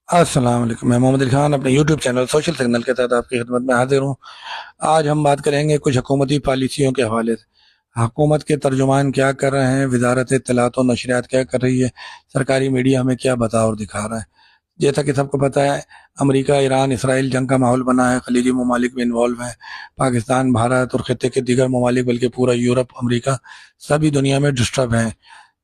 अस्सलाम वालेकुम। मैं मोहम्मद अली खान अपने यूट्यूब चैनल सोशल सिग्नल के तहत आपकी खिदमत में हाजिर हूँ। आज हम बात करेंगे कुछ हुकूमती पॉलिसियों के हवाले से। हुकूमत के तर्जुमान क्या कर रहे हैं, वजारत इत्तलात और नशरियात क्या कर रही है, सरकारी मीडिया हमें क्या बता और दिखा रहा है। जैसा कि सबको पता है, अमेरिका, ईरान, इसराइल जंग का माहौल बना है। खलीजी ममालिक भी इन्वॉल्व हैं। पाकिस्तान, भारत और खत्े के दीगर ममालिक, बल्कि पूरा यूरोप, अमेरिका, सभी दुनिया में डिस्टर्ब हैं,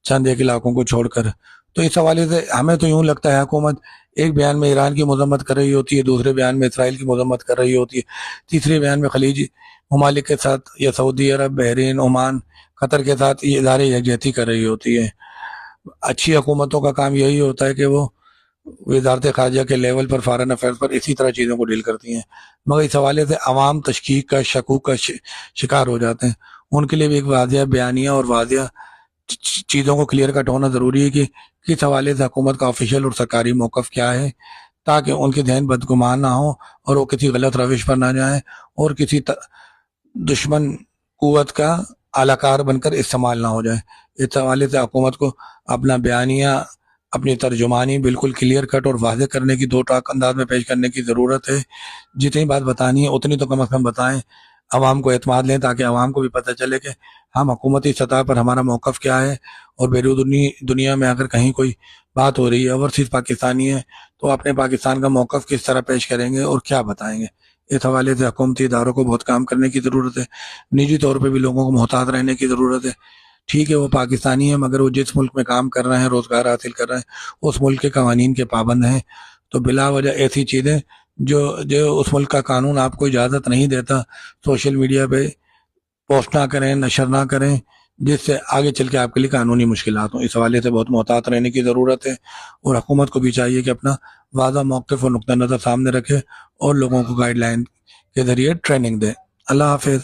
चंद एक इलाकों को छोड़कर। तो इस हवाले से हमें तो यूं लगता है हुकूमत एक बयान में ईरान की मजम्मत कर रही होती है, दूसरे बयान में इसराइल की मजम्मत कर रही होती है, तीसरे बयान में खलीजी ममालिक के साथ या सऊदी अरब, बहरीन, ओमान, कतर के साथ ये इदारे यकजहती कर रही होती है। अच्छी हुकूमतों का काम यही होता है कि वो वजारत खारजा के लेवल पर, फॉरेन अफेयर्स पर इसी तरह चीज़ों को डील करती हैं। मगर इस हवाले से अवाम तशकीक का, शकूक का शिकार हो जाते हैं। उनके लिए भी एक वाजिया बयानिया और वाजिया चीज़ों को क्लियर कट होना ज़रूरी है कि किस हवाले से हुकूमत का ऑफिशियल और सरकारी मौक़िफ़ क्या है, ताकि उनके जहन बदगुमान ना हो और वो किसी गलत रविश पर ना जाएं और किसी दुश्मन कुवत का आलाकार बनकर इस्तेमाल ना हो जाए। इस हवाले से हुकूमत को अपना बयानिया, अपनी तर्जुमानी बिल्कुल क्लियर कट और वाज़ेह करने की, दो टाक अंदाज में पेश करने की ज़रूरत है। जितनी बात बतानी है उतनी तो कम अज़ कम बताएं, आवाम को एतमाद लें, ताकि आवाम को भी पता चले कि हम हुकूमती सतह पर हमारा मौक़िफ़ क्या है। और बैरूनी दुनिया में अगर कहीं कोई बात हो रही है, ओवरसीज़ पाकिस्तानी है, तो अपने पाकिस्तान का मौक़िफ़ किस तरह पेश करेंगे और क्या बताएंगे। इस हवाले से हुकूमती इदारों को बहुत काम करने की ज़रूरत है। निजी तौर पर भी लोगों को मोहतात रहने की ज़रूरत है। ठीक है, वो पाकिस्तानी है, मगर वो जिस मुल्क में काम कर रहे हैं, रोज़गार हासिल कर रहे हैं, उस मुल्क के कवानीन के पाबंद हैं। तो बिला वजह ऐसी चीज़ें जो जो उस मुल्क का कानून आपको इजाज़त नहीं देता, सोशल मीडिया पे पोस्ट ना करें, नशर ना करें, जिससे आगे चल के आपके लिए कानूनी मुश्किलात हों। इस हवाले से बहुत मोहतात रहने की ज़रूरत है। और हुकूमत को भी चाहिए कि अपना वाज़ा मौक़िफ़ और नुक्ता नज़र सामने रखे और लोगों को गाइडलाइन के ज़रिए ट्रेनिंग दे। अल्लाह हाफ़िज़।